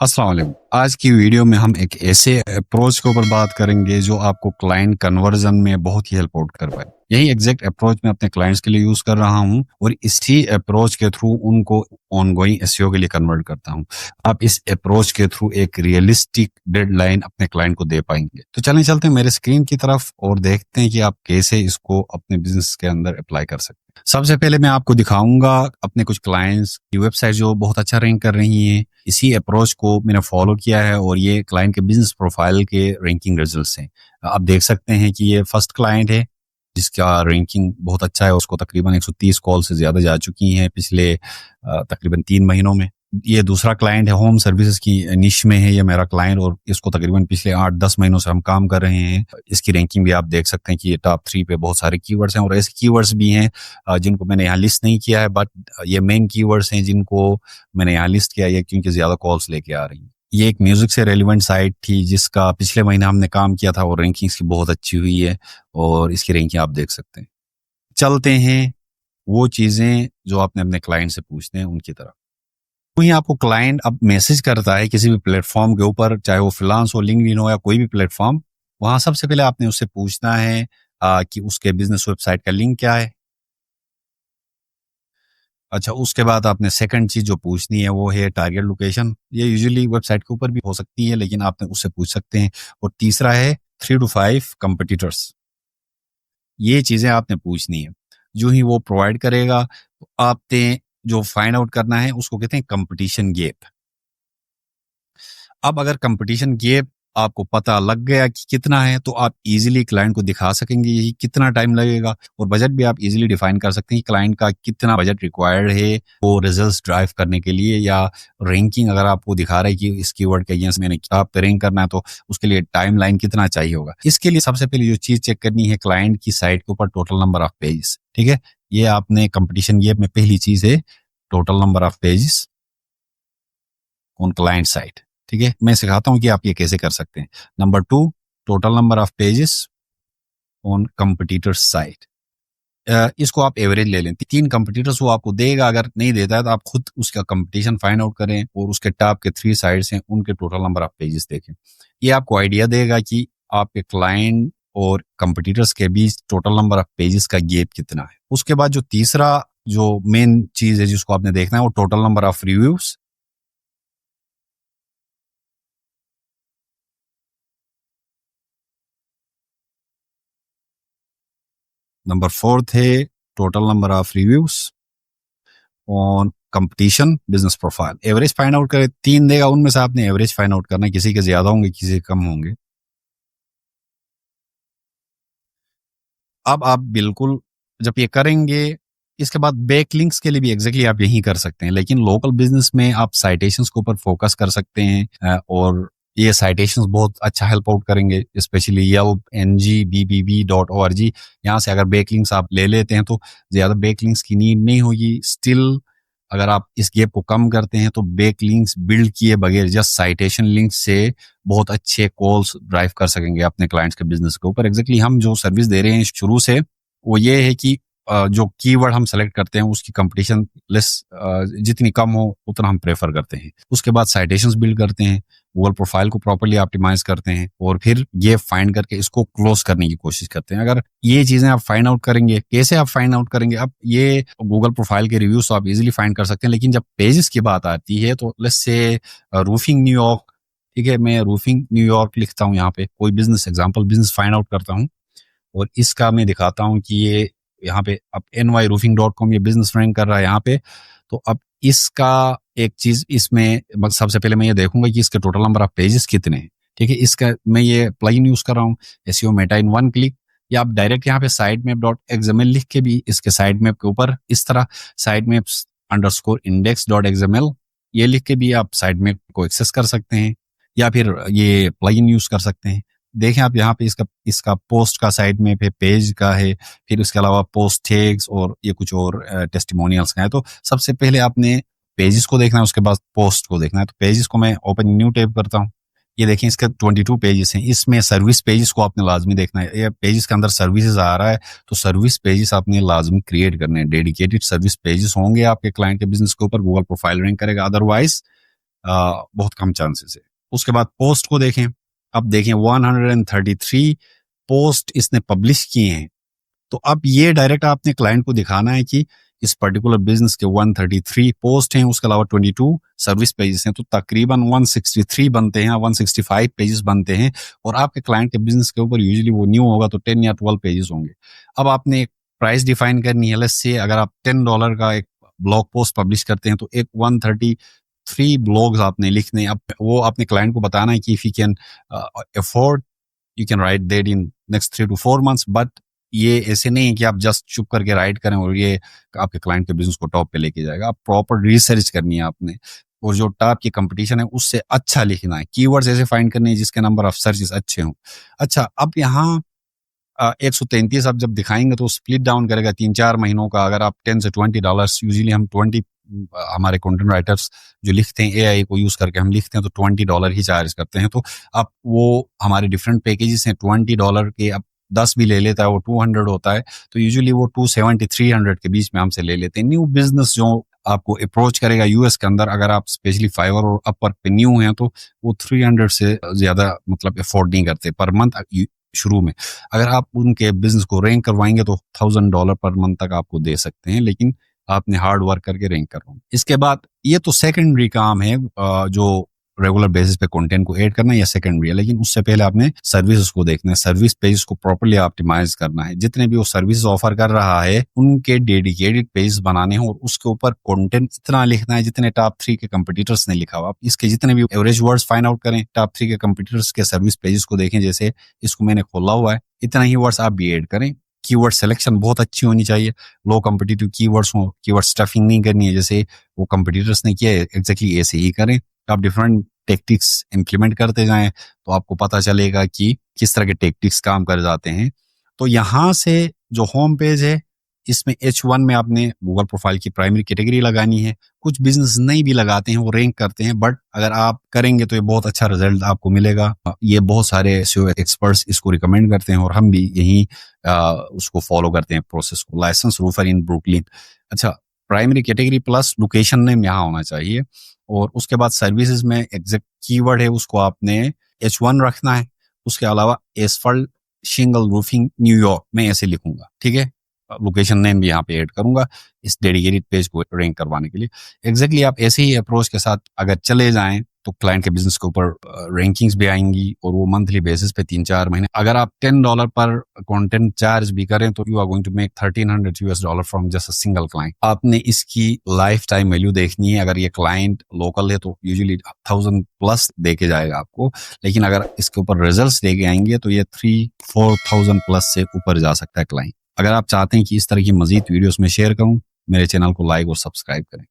अस्सलाम वालेकुम। आज की वीडियो में हम एक ऐसे अप्रोच के ऊपर बात करेंगे जो आपको क्लाइंट कन्वर्जन में बहुत ही हेल्प आउट कर पाए। यही एग्जैक्ट अप्रोच मैं अपने क्लाइंट्स के लिए यूज कर रहा हूं और इसी अप्रोच के थ्रू उनको ऑनगोइंग एसईओ के लिए कन्वर्ट करता हूं। आप इस अप्रोच के थ्रू एक रियलिस्टिक डेडलाइन अपने क्लाइंट को दे पाएंगे। तो चलते हैं मेरे स्क्रीन की तरफ और देखते हैं कि आप कैसे इसको अपने बिजनेस के अंदर अप्लाई कर सकते हैं। सबसे पहले मैं आपको दिखाऊंगा अपने कुछ क्लाइंट्स की वेबसाइट जो बहुत अच्छा रैंक कर रही हैं। इसी अप्रोच को मैंने फॉलो किया है और ये क्लाइंट के बिजनेस प्रोफाइल के रैंकिंग रिजल्ट्स हैं। आप देख सकते हैं कि ये फर्स्ट क्लाइंट है जिसका रैंकिंग बहुत अच्छा है। उसको तकरीबन 130 कॉल से ज्यादा जा चुकी हैं पिछले तकरीबन 3 महीनों में। ये दूसरा क्लाइंट है, होम सर्विसेज की निश में है ये मेरा क्लाइंट, और इसको तकरीबन पिछले 8-10 महीनों से हम काम कर रहे हैं। इसकी रैंकिंग भी आप देख सकते हैं कि ये टॉप 3 पे बहुत सारे कीवर्ड्स हैं और ऐसे कीवर्ड्स भी हैं जिनको मैंने यहाँ लिस्ट नहीं किया है, बट ये मेन कीवर्ड्स हैं जिनको मैंने यहाँ लिस्ट किया है क्योंकि ज्यादा कॉल्स लेके आ रही हैं। ये एक म्यूजिक से रेलिवेंट साइट थी जिसका पिछले महीने हमने काम किया था और रैंकिंग इसकी बहुत अच्छी हुई है और इसकी रैंकिंग आप देख सकते हैं। चलते हैं वो चीजें जो आपने अपने क्लाइंट से पूछते हैं उनकी तरफ। वहीं आपको क्लाइंट अब मैसेज करता है किसी भी प्लेटफॉर्म के ऊपर, चाहे वो फ्रीलांस हो, लिंक्डइन हो या कोई भी प्लेटफॉर्म, वहां सबसे पहले आपने उससे पूछना है कि उसके बिजनेस वेबसाइट का लिंक क्या है। अच्छा, उसके बाद आपने सेकंड चीज जो पूछनी है वो है टारगेट लोकेशन। ये यूजुअली वेबसाइट के ऊपर भी हो सकती है लेकिन आपने उससे पूछ सकते हैं। और तीसरा है 3 to 5 कंपिटिटर्स। ये चीजें आपने पूछनी है। जो ही वो प्रोवाइड करेगा तो आपने जो फाइंड आउट करना है उसको कहते हैं कंपटीशन गैप। अब अगर कंपटीशन गैप आपको पता लग गया कि कितना है तो आप इजीली क्लाइंट को दिखा सकेंगे ये कितना टाइम लगेगा, और बजट भी आप इजीली डिफाइन कर सकते हैं कि क्लाइंट का कितना बजट रिक्वायर्ड है वो रिजल्ट्स ड्राइव करने के लिए, या रैंकिंग अगर आपको दिखा रहा है कि इस कीवर्ड के अगेंस्ट मैंने आप पे रैंक करना है तो उसके लिए टाइम लाइन कितना चाहिए होगा। इसके लिए सबसे पहले जो चीज चेक करनी है क्लाइंट की साइट के ऊपर टोटल नंबर ऑफ पेजेस। ठीक है, ये आपने कंपटीशन गैप में पहली चीज है total number of pages on client site. ठीक है, मैं सिखाता हूं कि आप ये कैसे कर सकते हैं। Number 2, total number of pages on competitor site. इसको आप एवरेज ले लें, 3 कंपटीटर्स वो आपको देगा। अगर नहीं देता है तो आप खुद उसका कंपटीशन फाइंड आउट करें और उसके टॉप के 3 साइड्स हैं उनके टोटल नंबर ऑफ पेजेस देखें। ये आपको आइडिया देगा कि आपके क्लाइंट और कंपटीटर्स के बीच टोटल नंबर ऑफ पेजेस का गैप कितना है। उसके बाद जो तीसरा जो मेन चीज है जिसको आपने देखना है वो total number of reviews. Number 4 है total number of reviews on competition business profile. Average find out करें, 3 देगा उनमें से आपने एवरेज फाइंड आउट करना है, किसी के ज्यादा होंगे किसी के कम होंगे। अब आप बिल्कुल जब ये करेंगे इसके बाद बैक लिंक्स के लिए भी एग्जैक्टली आप यही कर सकते हैं, लेकिन लोकल बिजनेस में आप साइटेशंस के ऊपर फोकस कर सकते हैं और ये साइटेशंस बहुत अच्छा हेल्प आउट करेंगे, स्पेशली येल्प ngBBB.org। यहाँ से अगर बैक लिंक्स आप ले लेते हैं तो ज्यादा बैक लिंक्स की नीड नहीं होगी। स्टिल अगर आप इस गैप को कम करते हैं तो बैक लिंक्स बिल्ड किए बगैर जस्ट साइटेशन लिंक से बहुत अच्छे कॉल्स ड्राइव कर सकेंगे अपने क्लाइंट्स के बिजनेस के ऊपर। एग्जैक्टली हम जो सर्विस दे रहे हैं शुरू से वो ये है कि जो कीवर्ड हम सेलेक्ट करते हैं उसकी कंपटीशन लेस जितनी कम हो उतना हम प्रेफर करते हैं। उसके बाद साइटेशंस बिल्ड करते हैं, गूगल प्रोफाइल को प्रॉपर्ली ऑप्टिमाइज करते हैं और फिर ये फाइंड करके इसको क्लोज करने की कोशिश करते हैं। अगर ये चीजें आप फाइंड आउट करेंगे, कैसे आप फाइंड आउट करेंगे? अब ये गूगल प्रोफाइल के रिव्यूज तो आप इजीली फाइंड कर सकते हैं, लेकिन जब पेजेस की बात आती है तो लेट्स से रूफिंग न्यूयॉर्क। ठीक है, मैं रूफिंग न्यूयॉर्क लिखता हूँ यहाँ पे, कोई business example business find out करता हूँ और इसका मैं दिखाता हूँ कि ये यहाँ पे अब nyroofing.com ये बिजनेस रैंक कर रहा है यहाँ पे। तो अब इसका एक चीज इसमें सबसे पहले मैं ये देखूंगा कि इसके टोटल नंबर ऑफ पेजेस कितने हैं। ठीक है, इसका मैं ये प्लगइन यूज कर रहा हूँ एसईओ मेटा इन 1 क्लिक, या आप डायरेक्ट यहाँ पे sitemap.xml लिख के भी इसके साइड मैप के ऊपर इस तरह sitemaps_index.xml ये लिख के भी आप साइड मैप को एक्सेस कर सकते हैं, या फिर ये प्लगइन यूज कर सकते हैं। देखें आप यहाँ पे इसका पोस्ट का साइड में पे पेज का है, फिर उसके अलावा पोस्ट टैग्स और ये कुछ और टेस्टिमोनियल्स का है। तो सबसे पहले आपने पेजेस को देखना है, उसके बाद पोस्ट को देखना है। तो पेजेस को मैं ओपन न्यू टैब करता हूँ। ये देखें इसके 22 पेजेस हैं, इसमें सर्विस पेजेस को आपने लाजमी देखना है। ये पेजेस के अंदर सर्विसेज आ रहा है तो सर्विस पेजेस आपने लाजमी क्रिएट करने हैं। डेडिकेटेड सर्विस पेजेस होंगे आपके क्लाइंट के बिजनेस के ऊपर, गूगल प्रोफाइल रैंक करेगा। अदरवाइज बहुत कम चांसेस है। उसके बाद पोस्ट को देखें, अब देखें 133 पोस्ट इसने पब्लिश किए हैं। तो अब ये डायरेक्ट आपने क्लाइंट को दिखाना है कि इस पर्टिकुलर बिजनेस के 133 पोस्ट हैं, उसके अलावा 22 सर्विस पेजेस हैं, तो तकरीबन 163 बनते हैं, 165 पेजेस बनते हैं। और आपके क्लाइंट के बिजनेस के ऊपर यूजुअली वो न्यू होगा तो 10 या 12 पेजेस होंगे। अब आपने एक प्राइस डिफाइन करनी है। लेट्स से अगर आप $10 का एक ब्लॉग पोस्ट पब्लिश करते हैं तो एक 133 ब्लॉग्स आपने लिखने हैं। अब वो अपने क्लाइंट को बताना है कि if you can afford you can write that in next 3 to 4 months। But ये ऐसे नहीं है कि आप जस्ट चुप करके राइट करें और ये आपके क्लाइंट के बिजनेस को टॉप पे लेके जाएगा। आप प्रॉपर रिसर्च करनी है आपने, और जो टॉप की कंपटीशन है उससे अच्छा लिखना है। कीवर्ड्स ऐसे फाइंड करने हैं जिसके नंबर ऑफ सर्चेस अच्छे हों। अच्छा, अब यहाँ 133 आप जब दिखाएंगे तो स्प्लिट डाउन करेगा 3-4 महीनों का। अगर आप $10 से $20, यूजुअली हम 20 हमारे कंटेंट राइटर्स जो लिखते हैं एआई को यूज करके हम लिखते हैं तो $20 ही चार्ज करते हैं। तो आप वो हमारे डिफरेंट पैकेजेस हैं, $20 के अब 10 भी ले लेता है वो 200 होता है। तो यूजुअली वो 270-300 के बीच में हमसे ले लेते हैं। न्यू बिजनेस जो आपको अप्रोच करेगा यूएस के अंदर, अगर आप स्पेशली फाइवर और अपवर्क पे न्यू हैं तो वो 300 से ज्यादा मतलब अफोर्ड नहीं करते पर मंथ शुरू में। अगर आप उनके बिजनेस को रैंक करवाएंगे तो $1000 पर मंथ तक आपको दे सकते हैं, लेकिन आपने हार्ड वर्क करके रैंक करवाना। इसके बाद ये तो सेकेंडरी काम है, जो रेगुलर बेसिस पे कंटेंट को ऐड करना, या सेकेंडरी है। लेकिन उससे पहले आपने सर्विसेज को देखना है, सर्विस पेज को प्रॉपर्ली ऑप्टिमाइज करना है। जितने भी वो सर्विस ऑफर कर रहा है उनके डेडिकेटेड पेज बनाने हैं और उसके ऊपर कंटेंट इतना लिखना है जितने टॉप 3 के कंपटीटर्स ने लिखा हुआ। आप इसके जितने भी एवरेज वर्ड्स फाइंड आउट करें, टॉप 3 के कंपटीटर्स के सर्विस पेजेस को देखें, जैसे इसको मैंने खोला हुआ है, इतना ही वर्ड्स आप भी ऐड करें। कीवर्ड सिलेक्शन बहुत अच्छी होनी चाहिए, लो कॉम्पिटिटिव कीवर्ड्स हो, कीवर्ड स्टफिंग नहीं करनी है जैसे वो कंपटीटर्स ने किया है, एग्जैक्टली ऐसे ही करें। आप डिफरेंट टेक्टिक्स इंप्लीमेंट करते जाएं तो आपको पता चलेगा कि किस तरह के टेक्टिक्स काम कर जाते हैं। तो यहाँ से जो होम पेज है इसमें H1 में आपने गूगल प्रोफाइल की प्राइमरी कैटेगरी लगानी है। कुछ बिजनेस नहीं भी लगाते हैं, वो रैंक करते हैं, बट अगर आप करेंगे तो ये बहुत अच्छा रिजल्ट आपको मिलेगा। ये बहुत सारे SEO एक्सपर्ट्स इसको रिकमेंड करते हैं और हम भी यही उसको फॉलो करते हैं प्रोसेस को। लाइसेंस रूफर इन ब्रुकलिन। अच्छा, primary category plus location name यहाँ होना चाहिए। और उसके बाद सर्विसेज में एग्जैक्ट कीवर्ड है उसको आपने H1 रखना है। उसके अलावा एसफल्ट शिंगल रूफिंग न्यूयॉर्क मैं ऐसे लिखूंगा, ठीक है। लोकेशन नेम भी यहाँ पे ऐड करूंगा इस डेडिकेटेड पेज को रैंक करवाने के लिए। एग्जैक्टली आप ऐसे ही अप्रोच के साथ अगर चले जाएं तो क्लाइंट के बिजनेस के ऊपर रैंकिंग्स भी आएंगी और वो मंथली बेसिस पे 3-4 महीने। अगर आप $10 पर कंटेंट चार्ज भी करें तो you are going to make $1300 from just a single client. आपने इसकी लाइफ टाइम वैल्यू देखनी है। अगर ये क्लाइंट लोकल है तो यूजुअली 1000+ दे के जाएगा आपको, लेकिन अगर इसके ऊपर रिजल्ट्स दे के आएंगे तो ये 3-4,000+ से ऊपर जा सकता है क्लाइंट। अगर आप चाहते हैं कि इस तरह की मजीद वीडियोस में शेयर करूं, मेरे चैनल को लाइक और सब्सक्राइब करें।